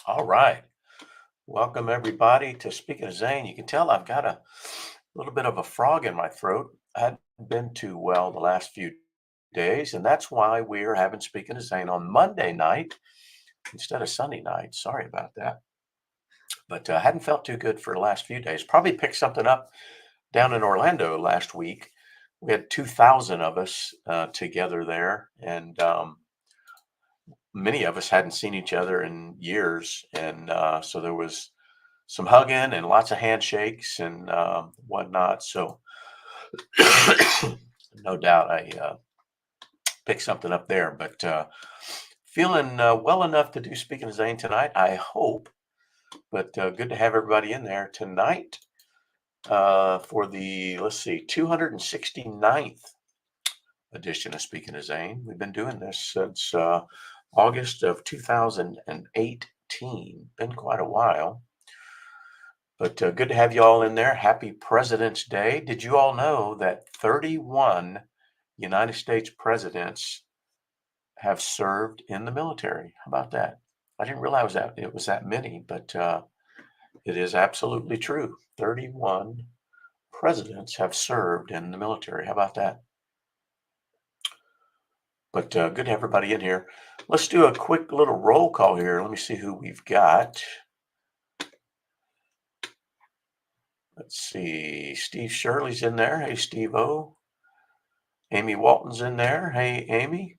All right. Welcome, everybody, to Speaking of Zane. You can tell I've got a little bit of a frog in my throat. I hadn't been too well the last few days, and that's why we're having Speaking of Zane on Monday night instead of Sunday night. Sorry about that. But I hadn't felt too good for the last few days. Probably picked something up down in Orlando last week. We had 2,000 of us together there, and many of us hadn't seen each other in years. And so there was some hugging and lots of handshakes and whatnot. So no doubt I picked something up there, but feeling well enough to do Speaking of Zane tonight, I hope. But good to have everybody in there tonight for the, let's see, 269th edition of Speaking of Zane. We've been doing this since August of 2018. Been quite a while. But good to have you all in there. Happy President's Day. Did you all know that 31 United States presidents have served in the military? How about that? I didn't realize that it was that many, but it is absolutely true. 31 presidents have served in the military. How about that? But good to have everybody in here. Let's do a quick little roll call here. Let me see who we've got. Let's see. Steve Shirley's in there. Hey, Steve-O. Amy Walton's in there. Hey, Amy.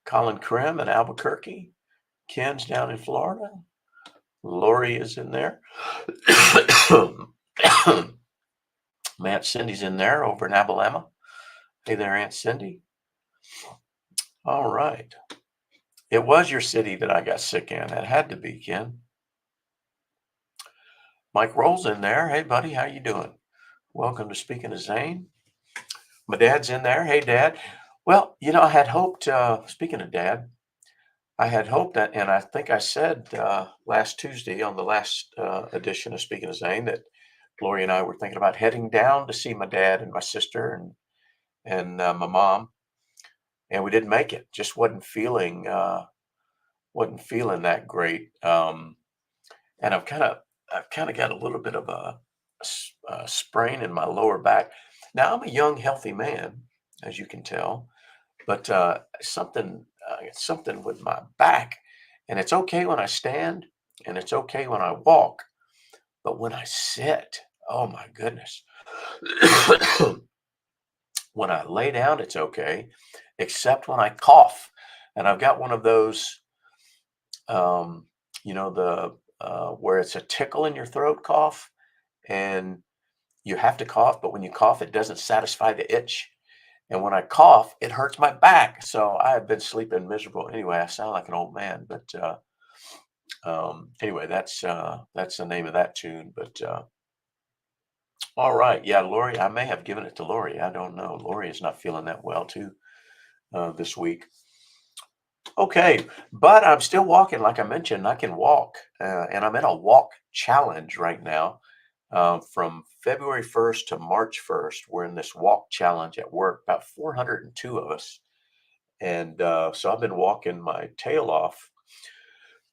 Colin Krim in Albuquerque. Ken's down in Florida. Lori is in there. Aunt Cindy's in there over in Alabama. Hey there, Aunt Cindy. All right. It was your city that I got sick in. That had to be, Ken. Mike Roll's in there. Hey, buddy, how you doing? Welcome to Speaking of Zane. My dad's in there. Hey, Dad. Well, I had hoped, speaking of Dad, I had hoped that, and I think I said last Tuesday on the last edition of Speaking of Zane that Lori and I were thinking about heading down to see my dad and my sister and my mom, and we didn't make it. Just wasn't feeling that great, and I've kind of got a little bit of a sprain in my lower back. Now I'm a young, healthy man, as you can tell, but something with my back, and it's okay when I stand, and it's okay when I walk, but when I sit, oh my goodness. When I lay down, it's okay, except when I cough, and I've got one of those, um, the where it's a tickle in your throat cough, and you have to cough, but when you cough, it doesn't satisfy the itch. And when I cough, it hurts my back. So I have been sleeping miserable. Anyway, I sound like an old man, but anyway, that's the name of that tune. But all right, yeah, Lori, I may have given it to Lori. I don't know. Lori is not feeling that well too this week. Okay, but I'm still walking. Like I mentioned, I can walk, and I'm in a walk challenge right now. From February 1st to March 1st, we're in this walk challenge at work, about 402 of us. And so I've been walking my tail off.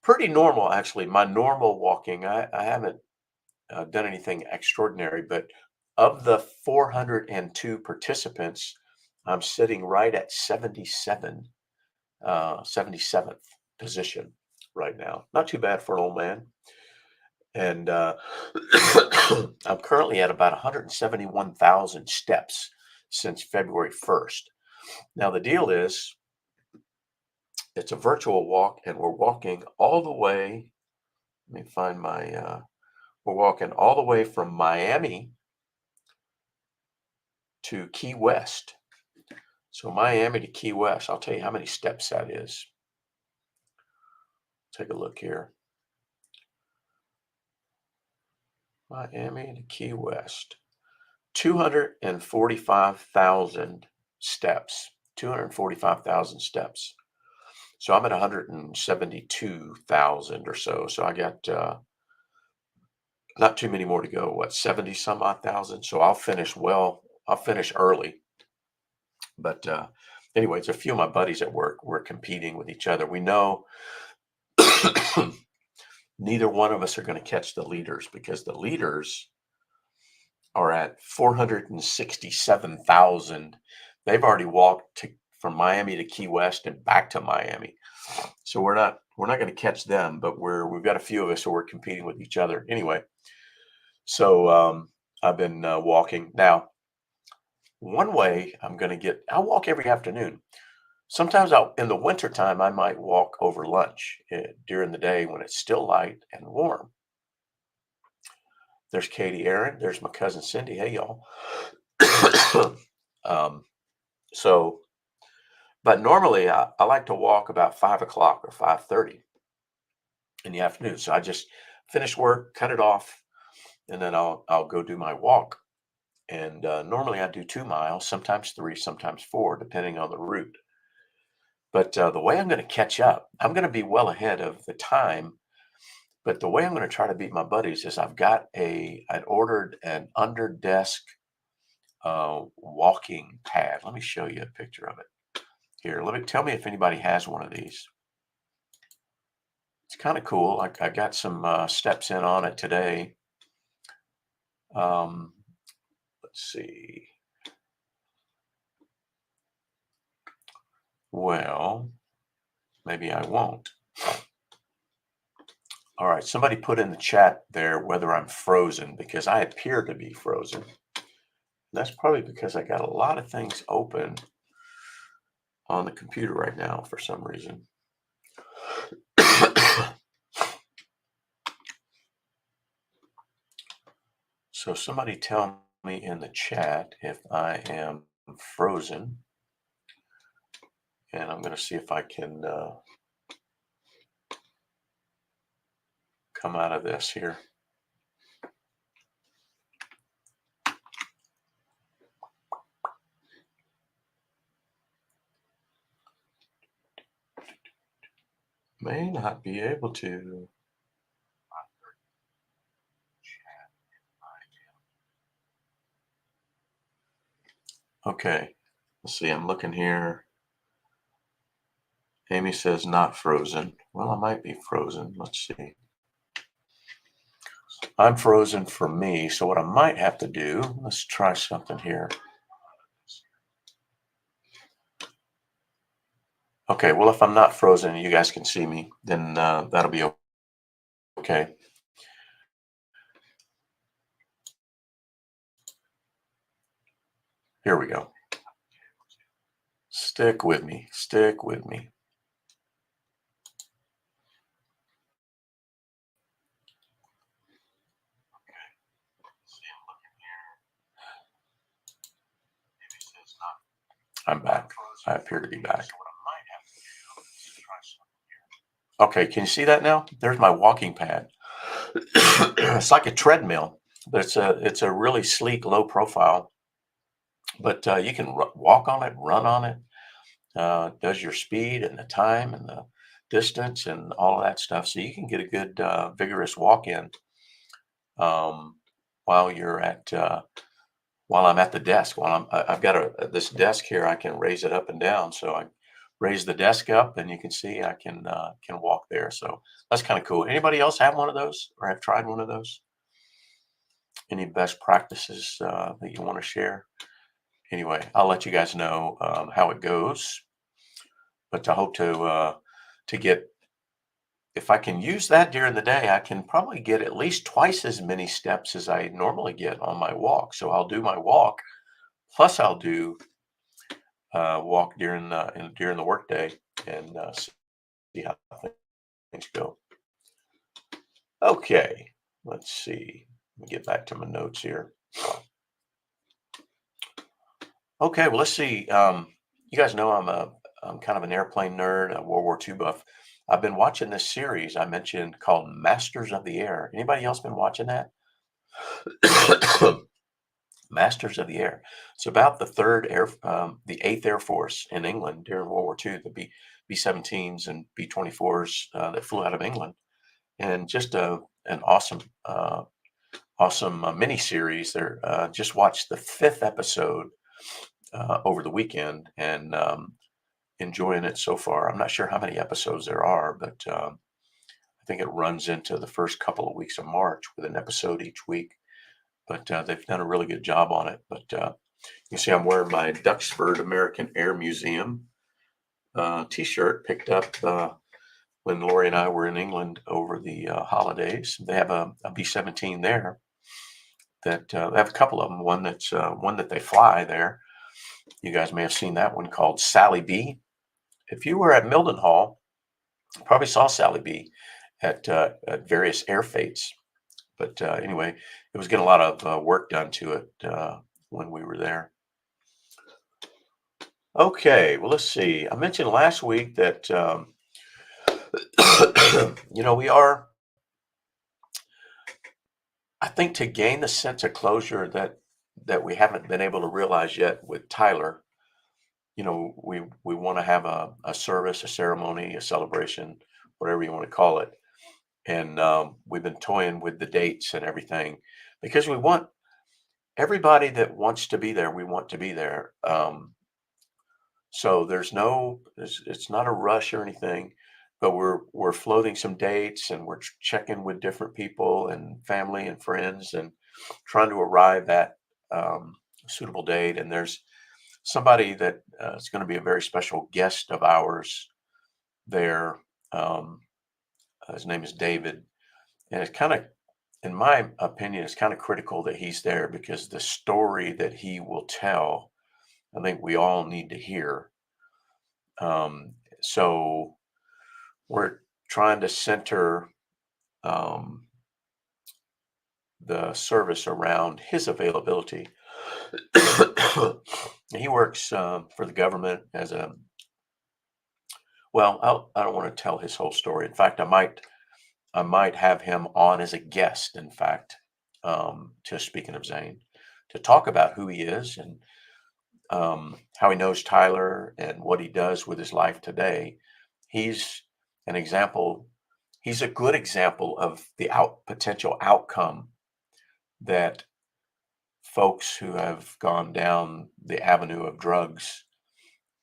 Pretty normal, actually. My normal walking, I haven't done anything extraordinary, but of the 402 participants, I'm sitting right at 77th position right now. Not too bad for an old man. And I'm currently at about 171,000 steps since February 1st. Now, the deal is it's a virtual walk, and we're walking all the way. Let me find we're walking all the way from Miami to Key West. So, Miami to Key West, I'll tell you how many steps that is. Take a look here. Miami to Key West. 245,000 steps. 245,000 steps. So I'm at 172,000 or so. So I got not too many more to go. What, 70 some odd thousand? So I'll finish early. But anyways, a few of my buddies at work, we're competing with each other. We know Neither one of us are going to catch the leaders because the leaders are at 467,000. They've already walked from Miami to Key West and back to Miami. So we're not going to catch them, but we've got a few of us who are competing with each other anyway. So I've been walking. Now, one way I'll walk every afternoon. Sometimes in the wintertime, I might walk over lunch during the day when it's still light and warm. There's Katie Aaron. There's my cousin Cindy. Hey, y'all. um, so, but normally I like to walk about 5 o'clock or 5:30 in the afternoon. So I just finish work, cut it off, and then I'll go do my walk. And normally I do 2 miles, sometimes 3, sometimes 4, depending on the route. But the way I'm going to catch up, I'm going to be well ahead of the time. But the way I'm going to try to beat my buddies is I'd ordered an under desk walking pad. Let me show you a picture of it here. Tell me if anybody has one of these. It's kind of cool. I got some steps in on it today. Let's see. Well, maybe I won't. All right, somebody put in the chat there whether I'm frozen because I appear to be frozen. That's probably because I got a lot of things open on the computer right now for some reason. So somebody tell me in the chat if I am frozen. And I'm going to see if I can come out of this here. May not be able to. Okay, let's see. I'm looking here. Amy says not frozen. Well, I might be frozen. Let's see. I'm frozen for me. So what I might have to do, let's try something here. Okay, well, if I'm not frozen and you guys can see me, then that'll be okay. Here we go. Stick with me. Stick with me. I'm back. I appear to be back. Okay, can you see that now? There's my walking pad. It's like a treadmill, but it's a really sleek, low profile. But you can walk on it, run on it. Does your speed and the time and the distance and all of that stuff, so you can get a good vigorous walk in while you're at while I'm at the desk. I've got this desk here. I can raise it up and down, so I raise the desk up, and you can see I can walk there. So that's kind of cool. Anybody else have one of those or have tried one of those? Any best practices that you want to share? Anyway, I'll let you guys know how it goes. But I hope to get, if I can use that during the day, I can probably get at least twice as many steps as I normally get on my walk. So I'll do my walk, plus I'll do walk during the workday and see how things go. Okay, let's see. Let me get back to my notes here. Okay, well, let's see. You guys know I'm kind of an airplane nerd, a World War II buff. I've been watching this series I mentioned called Masters of the Air. Anybody else been watching that? Masters of the Air. It's about the 8th Air Force in England during World War II, the B-17s and B-24s that flew out of England, and just an awesome mini series. There, just watched the 5th episode over the weekend and enjoying it so far. I'm not sure how many episodes there are, but think it runs into the first couple of weeks of March with an episode each week. But they've done a really good job on it. But you see, I'm wearing my Duxford American Air Museum T-shirt picked up when Lori and I were in England over the holidays. They have a B-17 there that they have a couple of them. One that's one that they fly there. You guys may have seen that one called Sally B. If you were at Mildenhall, you probably saw Sally B at various air fetes. But anyway, it was getting a lot of work done to it when we were there. Okay, well, let's see. I mentioned last week that we are, I think, to gain the sense of closure that we haven't been able to realize yet with Tyler. We want to have a service, a ceremony, a celebration, whatever you want to call it. And we've been toying with the dates and everything because we want everybody that wants to be there. We want to be there. So it's not a rush or anything, but we're floating some dates and we're checking with different people and family and friends and trying to arrive at a suitable date. And there's somebody that is going to be a very special guest of ours there. His name is David, and it's kind of, in my opinion, it's kind of critical that he's there because the story that he will tell, I think we all need to hear. So we're trying to center um, the service around his availability. He works for the government as a, well, I don't want to tell his whole story. In fact, I might have him on as a guest, in fact, to speaking of Zane, to talk about who he is and how he knows Tyler and what he does with his life today. He's an example. He's a good example of the potential outcome that folks who have gone down the avenue of drugs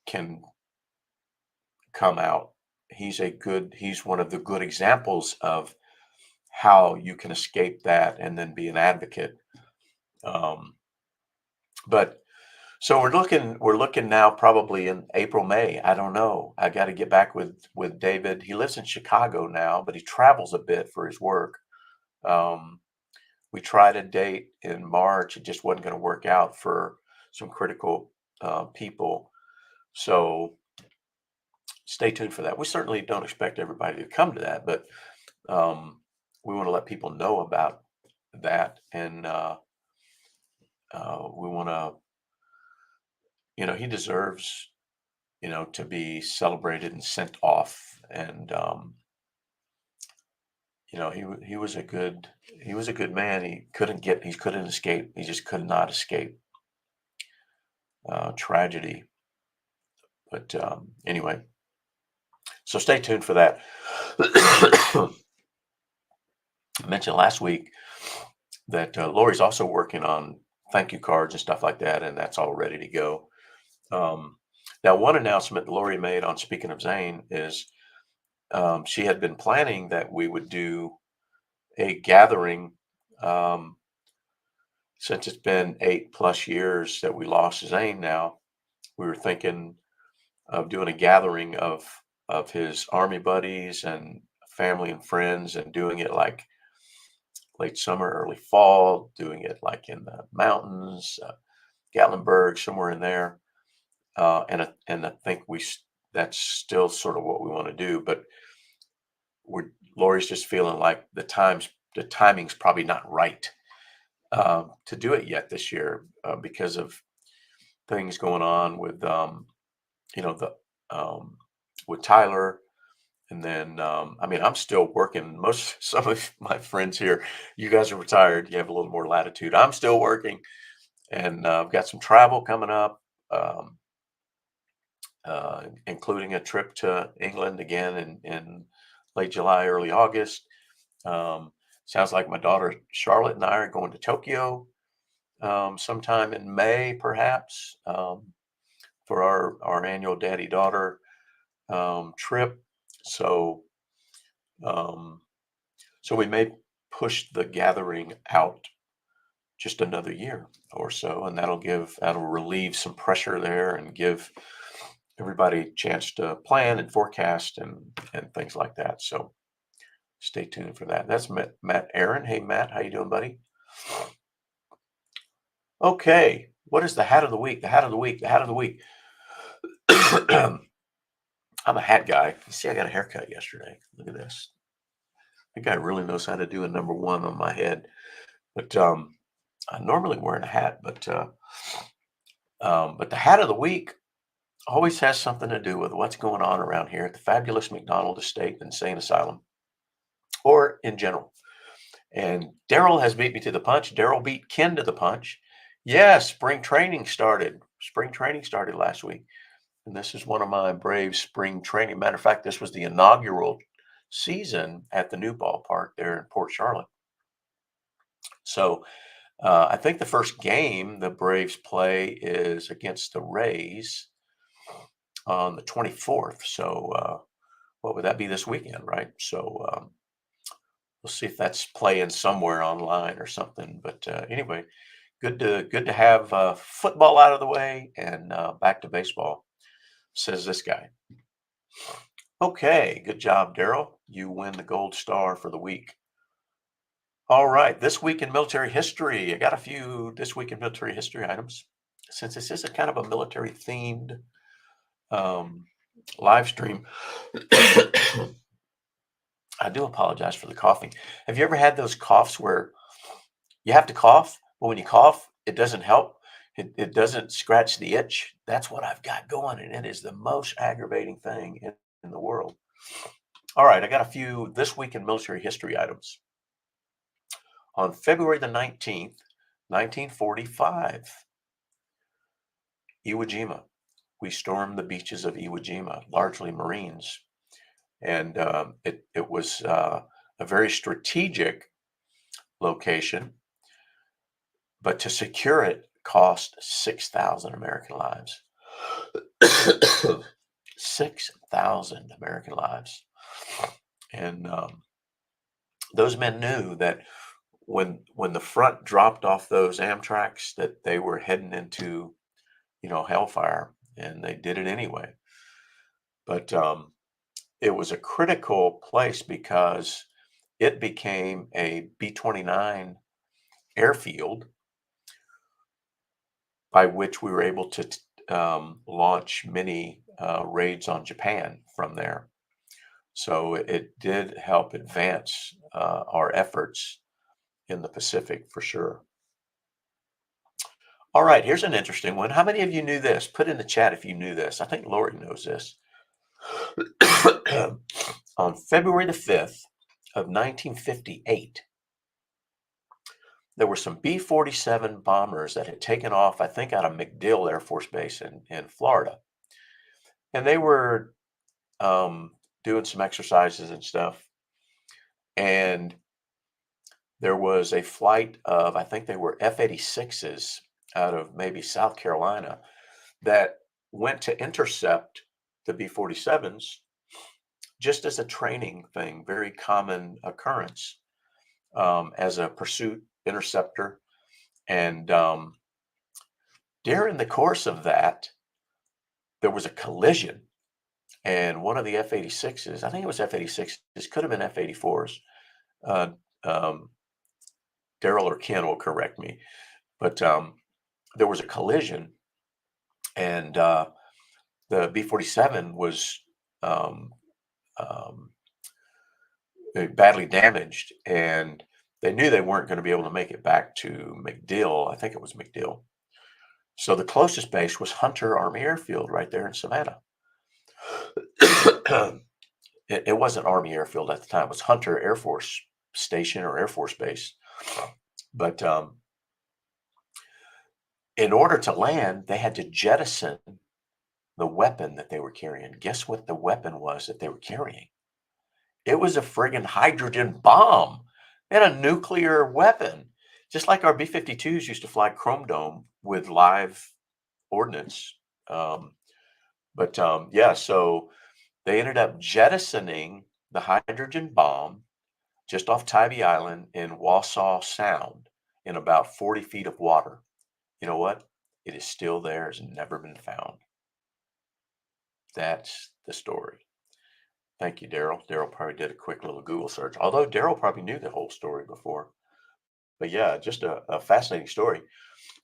can come out. He's one of the good examples of how you can escape that and then be an advocate. But so we're looking now probably in April, May. I don't know. I got to get back with David. He lives in Chicago now, but he travels a bit for his work. Um, we tried a date in March. It just wasn't going to work out for some critical people. So stay tuned for that. We certainly don't expect everybody to come to that, but we want to let people know about that, and we want to, he deserves, to be celebrated and sent off. And he was a good man. He couldn't escape. He just could not escape tragedy. But anyway, so stay tuned for that. I mentioned last week that Lori's also working on thank you cards and stuff like that, and that's all ready to go. Now, one announcement Lori made on Speaking of Zane is she had been planning that we would do a gathering since it's been 8+ years that we lost Zane. Now we were thinking of doing a gathering of his army buddies and family and friends, and doing it like late summer, early fall, doing it like in the mountains, Gatlinburg, somewhere in there. And I think that's still sort of what we want to do, but Lori's just feeling like the timing's probably not right to do it yet this year because of things going on with the with Tyler. And then I mean, I'm still working. Some of my friends here, you guys are retired, you have a little more latitude. I'm still working, and I've got some travel coming up. Including a trip to England again in late July, early August. Sounds like my daughter Charlotte and I are going to Tokyo sometime in May, perhaps, for our annual daddy-daughter trip. So So we may push the gathering out just another year or so, and that'll relieve some pressure there and give everybody a chance to plan and forecast and things like that. So stay tuned for that. That's Matt Aaron. Hey Matt, how you doing, buddy? Okay, what is the hat of the week? The hat of the week. The hat of the week. I'm a hat guy. You see, I got a haircut yesterday. Look at this. That guy really knows how to do a number one on my head. But I normally wearing a hat, but the hat of the week always has something to do with what's going on around here at the fabulous McDonald Estate Insane Asylum, or in general. And Daryl has beat me to the punch. Daryl beat Ken to the punch. Yes, spring training started. Spring training started last week. And this is one of my Braves spring training. Matter of fact, this was the inaugural season at the new ballpark there in Port Charlotte. So I think the first game the Braves play is against the Rays on the 24th. So what would that be this weekend, right? So we'll see if that's playing somewhere online or something. But anyway, good to have football out of the way and back to baseball, says this guy. Okay, good job, Daryl. You win the gold star for the week. All right, this week in military history. I got a few this week in military history items. Since this is a kind of a military themed um, live stream, I do apologize for the coughing. Have you ever had those coughs where you have to cough, but when you cough, it doesn't help? It doesn't scratch the itch. That's what I've got going, and it is the most aggravating thing in the world. All right, I got a few this week in military history items. On February the 19th, 1945, Iwo Jima. We stormed the beaches of Iwo Jima, largely Marines. And it was a very strategic location, but to secure it cost 6,000 American lives. 6,000 American lives. And those men knew that when the front dropped off those Amtraks, that they were heading into, hellfire, and they did it anyway. But it was a critical place because it became a B-29 airfield by which we were able to launch many raids on Japan from there. So it did help advance our efforts in the Pacific for sure. All right, here's an interesting one. How many of you knew this? Put in the chat if you knew this. I think Lori knows this. On February the 5th of 1958, there were some B-47 bombers that had taken off, I think, out of MacDill Air Force Base in Florida. And they were doing some exercises and stuff. And there was a flight of, I think they were F-86s out of maybe South Carolina that went to intercept the B-47s just as a training thing, very common occurrence as a pursuit interceptor. And during the course of that, there was a collision, and one of the F-86s, I think it was F-86s, could have been F-84s. Uh, um, Daryl or Ken will correct me, but there was a collision, and the B-47 was um, badly damaged, and they knew they weren't going to be able to make it back to MacDill. I think it was MacDill. So the closest base was Hunter Army Airfield right there in Savannah. It wasn't Army Airfield at the time. It was Hunter Air Force Station or Air Force Base. But in order to land, they had to jettison the weapon that they were carrying. Guess what the weapon was that they were carrying? It was a friggin' hydrogen bomb and a nuclear weapon. Just like our B-52s used to fly Chrome Dome with live ordnance. Yeah, so they ended up jettisoning the hydrogen bomb just off Tybee Island in Wausau Sound in about 40 feet of water. You know what? It is still there, has never been found. That's the story. Thank you, Daryl. Daryl probably did a quick little Google search, although Daryl probably knew the whole story before. But yeah, just a fascinating story.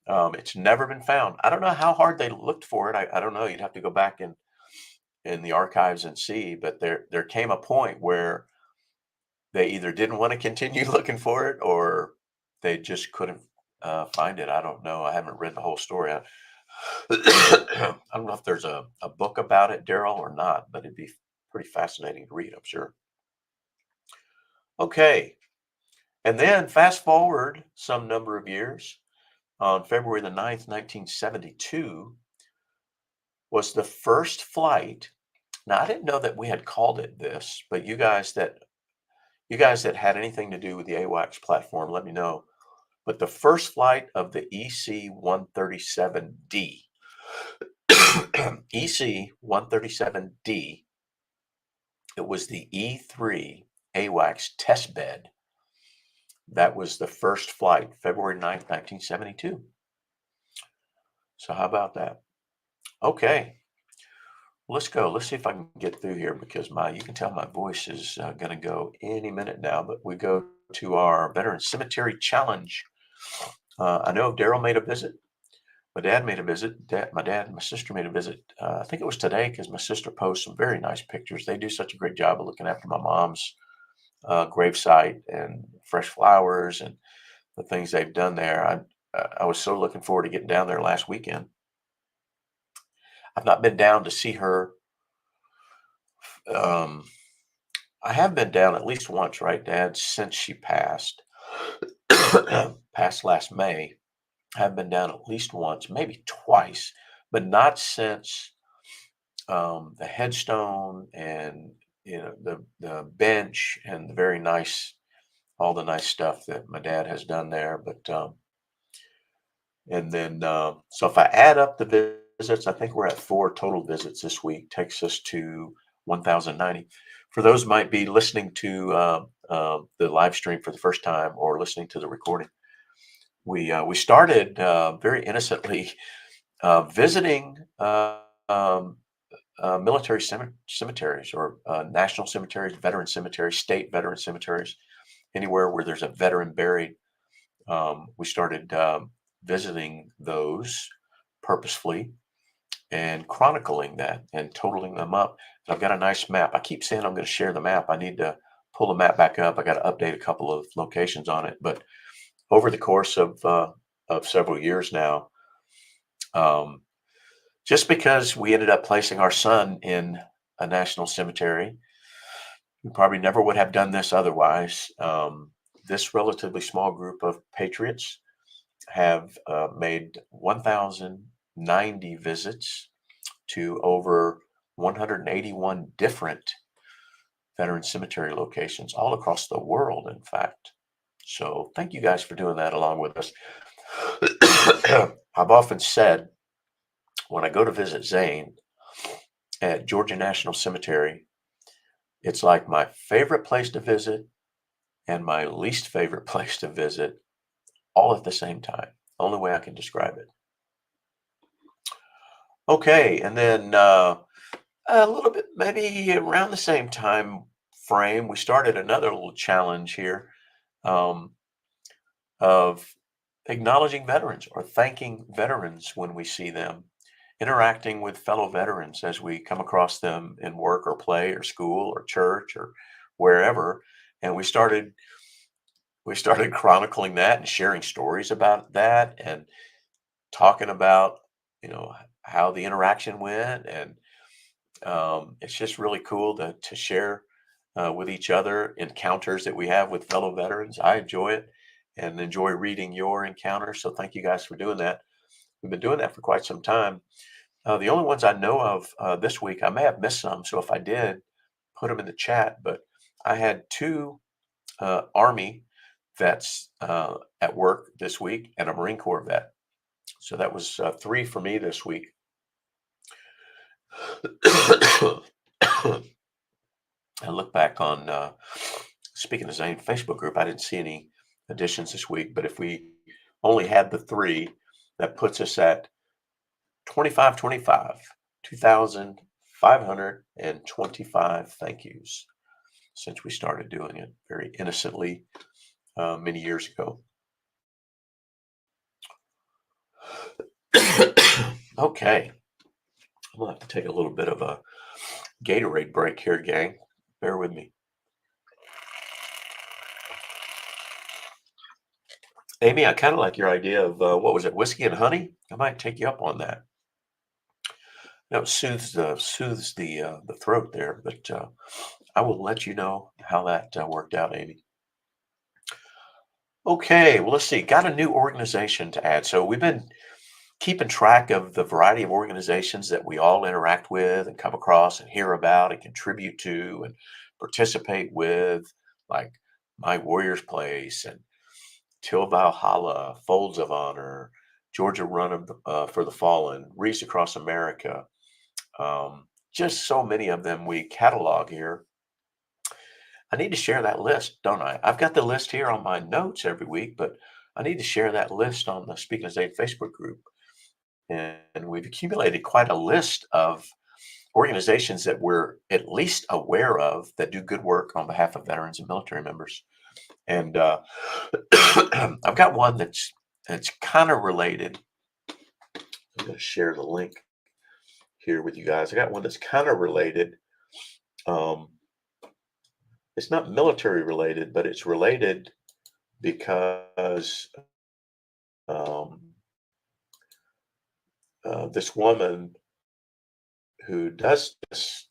It's never been found. I don't know how hard they looked for it. I don't know. You'd have to go back in the archives and see. But there came a point where they either didn't want to continue looking for it or they just couldn't find it. I don't know. I haven't read the whole story. I don't know if there's a book about it, Daryl, or not, but it'd be pretty fascinating to read, I'm sure. Okay. And then fast forward some number of years, on February the 9th, 1972, was the first flight. Now, I didn't know that we had called it this, but you guys that had anything to do with the AWACS platform, let me know. But the first flight of the EC-137D, EC-137D, it was the E3 AWACS test bed. That was the first flight, February 9th, 1972. So how about that? Okay, let's go. Let's see if I can get through here because you can tell my voice is going to go any minute now, but we go to our Veteran Cemetery Challenge. I know Daryl made a visit. My dad made a visit. My dad and my sister made a visit. I think it was today because my sister posts some very nice pictures. They do such a great job of looking after my mom's gravesite and fresh flowers and the things they've done there. I was so looking forward to getting down there last weekend. I've not been down to see her. Um, I have been down at least once, right, Dad, since she passed. Passed last May. I have been down at least once, maybe twice, but not since the headstone and the bench and the very nice, all the nice stuff that my dad has done there. But and then so if I add up the visits, I think we're at 4 total visits this week. Takes us to 1,090. For those might be listening to the live stream for the first time or listening to the recording, we started very innocently visiting military cemeteries or national cemeteries, veteran cemeteries, state veteran cemeteries, anywhere where there's a veteran buried. We started visiting those purposefully and chronicling that and totaling them up. And I've got a nice map. I keep saying I'm going to share the map. I need to pull the map back up. I got to update a couple of locations on it. But over the course of several years now, um, just because we ended up placing our son in a national cemetery, we probably never would have done this otherwise. This relatively small group of patriots have made 1,090 visits to over 181 different veteran cemetery locations all across the world, in fact. So thank you guys for doing that along with us. I've often said when I go to visit Zane at Georgia National Cemetery, it's like my favorite place to visit and my least favorite place to visit all at the same time. Only way I can describe it. Okay, and then a little bit, maybe around the same time frame, we started another little challenge here um, of acknowledging veterans or thanking veterans when we see them, interacting with fellow veterans as we come across them in work or play or school or church or wherever. And we started chronicling that and sharing stories about that and talking about how the interaction went. And it's just really cool to share with each other encounters that we have with fellow veterans. I enjoy it and enjoy reading your encounters, so thank you guys for doing that. We've been doing that for quite some time. The only ones I know of this week, I may have missed some, so if I did, put them in the chat. But I had 2 Army vets at work this week and a Marine Corps vet. So that was 3 for me this week. I look back on speaking of Zane Facebook group, I didn't see any additions this week, but if we only had the three, that puts us at 2525, 2,525 thank yous since we started doing it very innocently many years ago. Okay, we'll have to take a little bit of a Gatorade break here, gang. Bear with me. Amy, I kind of like your idea of what was it, whiskey and honey? I might take you up on that. No, it soothes the throat there, but I will let you know how that worked out, Amy. Okay, well, let's see. Got a new organization to add. So we've been keeping track of the variety of organizations that we all interact with and come across and hear about and contribute to and participate with, like My Warrior's Place and Till Valhalla, Folds of Honor, Georgia for the Fallen, Reefs Across America. Just so many of them we catalog here. I need to share that list, don't I? I've got the list here on my notes every week, but I need to share that list on the Speaking of Zane Facebook group. And we've accumulated quite a list of organizations that we're at least aware of that do good work on behalf of veterans and military members. And I've got one that's kind of related. I'm going to share the link here with you guys. I got one that's kind of related. It's not military related, but it's related because this woman who does this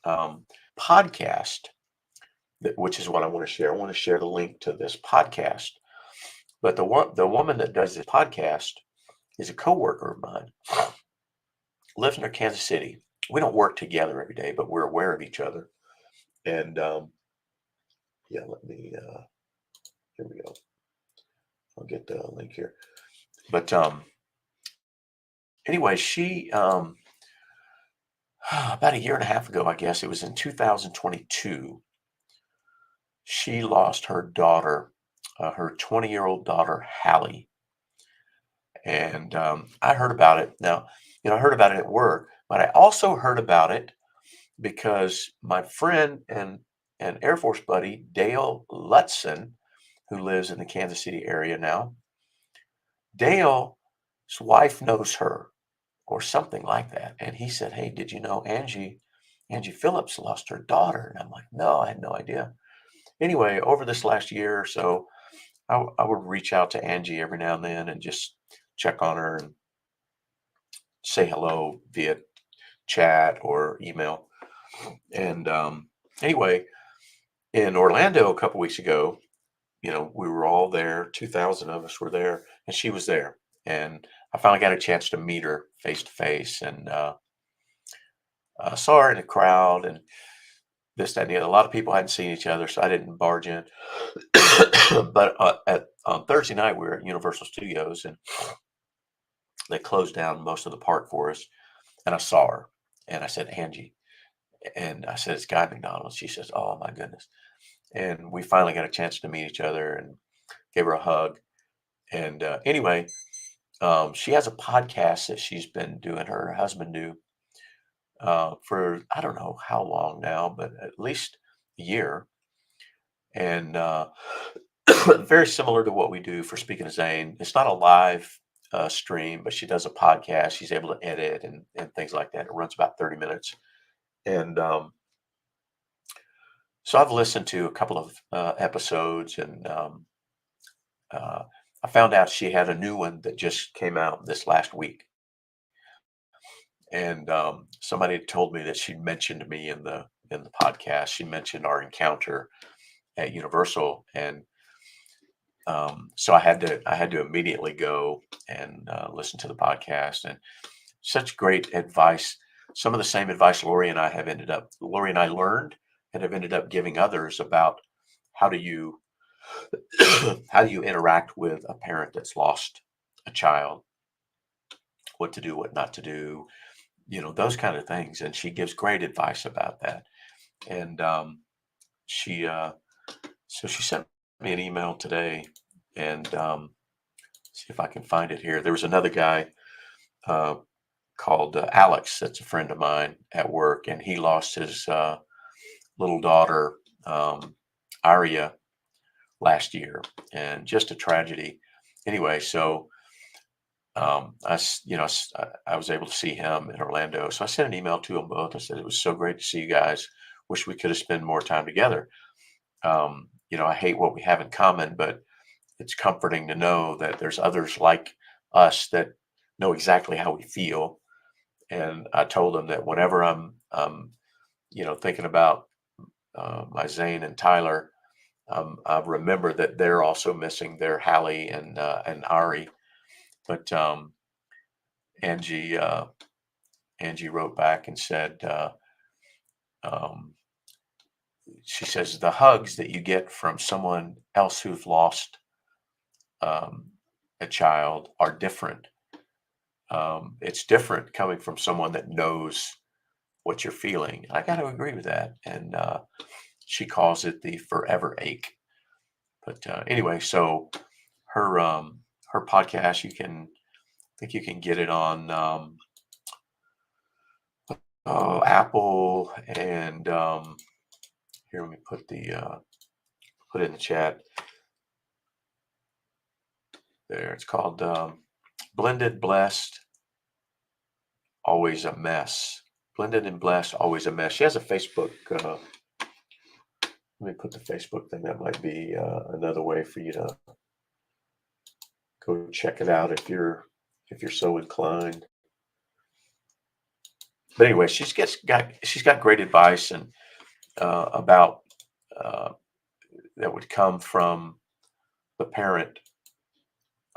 podcast, which is what I want to share. I want to share the link to this podcast. But the woman that does this podcast is a coworker of mine. Lives near Kansas City. We don't work together every day, but we're aware of each other. And yeah, let me. Here we go. I'll get the link here. But anyway, she about a year and a half ago, I guess it was in 2022. She lost her daughter, her 20-year-old daughter, Hallie. And I heard about it. Now, I heard about it at work, but I also heard about it because my friend and Air Force buddy, Dale Lutzen, who lives in the Kansas City area now, Dale's wife knows her or something like that. And he said, hey, did you know Angie Phillips lost her daughter? And I'm like, no, I had no idea. Anyway, over this last year or so, I would reach out to Angie every now and then and just check on her and say hello via chat or email. And anyway, in Orlando a couple weeks ago, we were all there. 2,000 of us were there, and she was there. And I finally got a chance to meet her face to face, and saw her in the crowd and this, that, and the other. A lot of people hadn't seen each other, so I didn't barge in. But on Thursday night, we were at Universal Studios, and they closed down most of the park for us. And I saw her, and I said, Angie. And I said, it's Guy McDonald. She says, oh, my goodness. And we finally got a chance to meet each other and gave her a hug. And anyway, she has a podcast that she's been doing, her husband do, for I don't know how long now, but at least a year. And very similar to what we do for Speaking of Zane. It's not a live stream, but she does a podcast. She's able to edit and things like that. It runs about 30 minutes. And so I've listened to a couple of episodes, and I found out she had a new one that just came out this last week. And somebody had told me that she mentioned me in the podcast. She mentioned our encounter at Universal, and so I had to immediately go and listen to the podcast. And such great advice. Some of the same advice Lori and I learned and have ended up giving others about how do you interact with a parent that's lost a child, what to do, what not to do, those kind of things. And she gives great advice about that. And she So she sent me an email today, and see if I can find it here. There was another guy uh, called Alex, that's a friend of mine at work, and he lost his little daughter, Aria, last year, and just a tragedy. Anyway, so I was able to see him in Orlando. So I sent an email to them both. I said, it was so great to see you guys. Wish we could have spent more time together. I hate what we have in common, but it's comforting to know that there's others like us that know exactly how we feel. And I told them that whenever I'm thinking about my Zane and Tyler, I remember that they're also missing their Hallie and Ari. But Angie Angie wrote back and said, um, she says the hugs that you get from someone else who's lost um, a child are different. It's different coming from someone that knows what you're feeling. I got to agree with that. And she calls it the forever ache. But anyway, so her her podcast, I think you can get it on Apple and here, let me put it in the chat. There, it's called Blended Blessed, Always a Mess. Blended and Blessed, Always a Mess. She has a Facebook. Let me put the Facebook thing. That might be another way for you to go check it out if you're so inclined. But anyway, she's got great advice and about uh, that would come from the a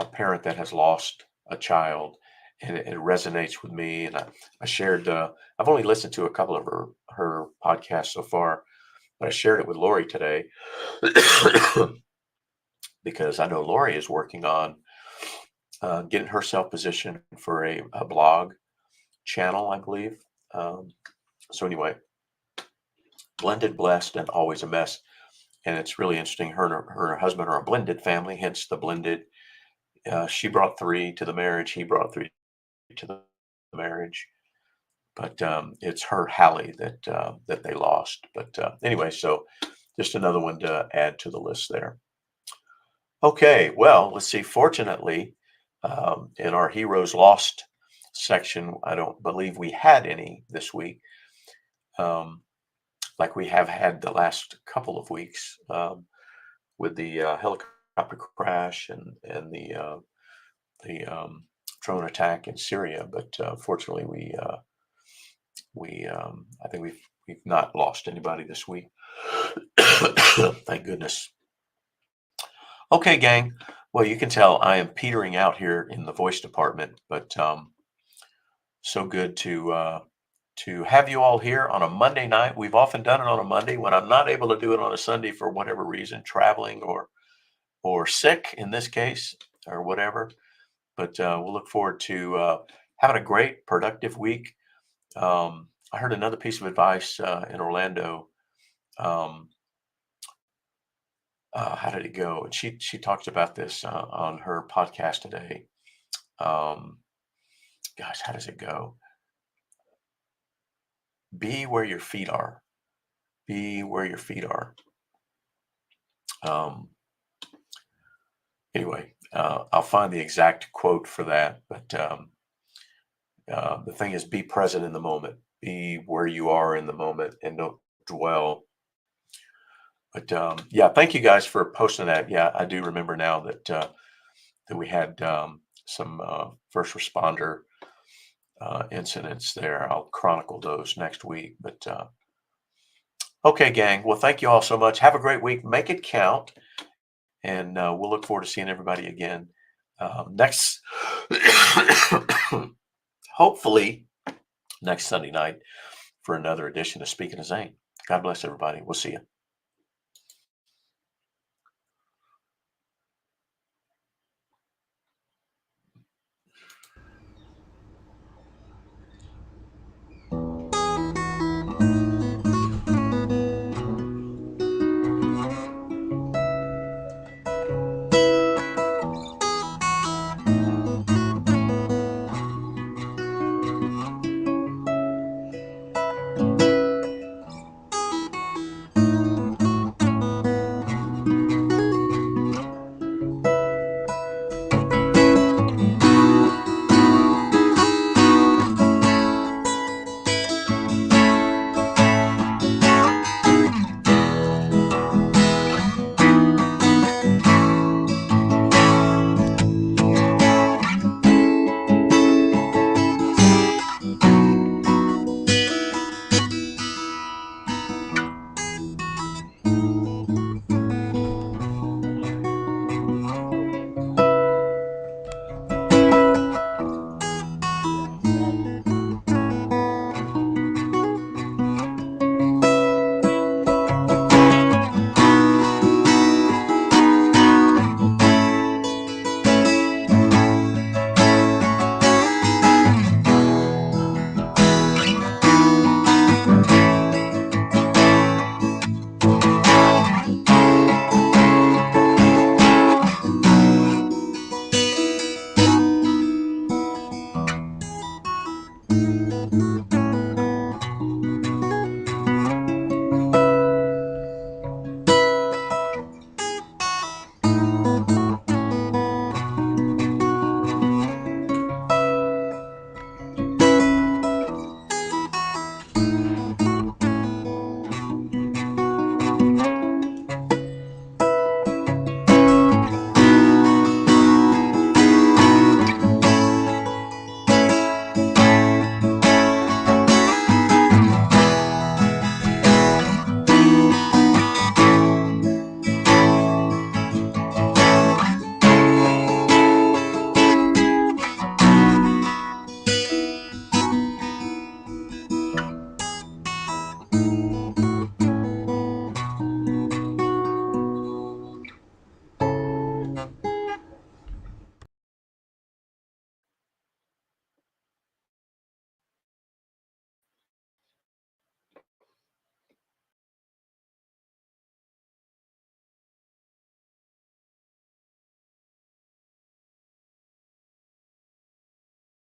parent that has lost a child, and it resonates with me. And I shared. I've only listened to a couple of her podcasts so far, but I shared it with Lori today because I know Lori is working on getting herself positioned for a blog channel, I believe. So anyway, Blended, Blessed, and Always a Mess. And it's really interesting. Her husband are a blended family, hence the blended. She brought three to the marriage. He brought three to the marriage. But it's her Hallie that they lost. But anyway, so just another one to add to the list there. Okay, well, let's see. Fortunately, in our Heroes Lost section, I don't believe we had any this week, like we have had the last couple of weeks with the helicopter crash and the drone attack in Syria. But fortunately, I think we've not lost anybody this week. Thank goodness. Okay, gang. Well, you can tell I am petering out here in the voice department, but so good to have you all here on a Monday night. We've often done it on a Monday when I'm not able to do it on a Sunday for whatever reason, traveling or sick in this case, or whatever. But we'll look forward to having a great, productive week. I heard another piece of advice in Orlando. How did it go? And she talked about this on her podcast today. Gosh, how does it go? Be where your feet are. Be where your feet are. Anyway, I'll find the exact quote for that. But the thing is, be present in the moment. Be where you are in the moment, and don't dwell. But yeah, thank you guys for posting that. Yeah, I do remember now that we had some first responder incidents there. I'll chronicle those next week. But okay, gang. Well, thank you all so much. Have a great week. Make it count. And we'll look forward to seeing everybody again next, hopefully, next Sunday night for another edition of Speaking of Zane. God bless everybody. We'll see you.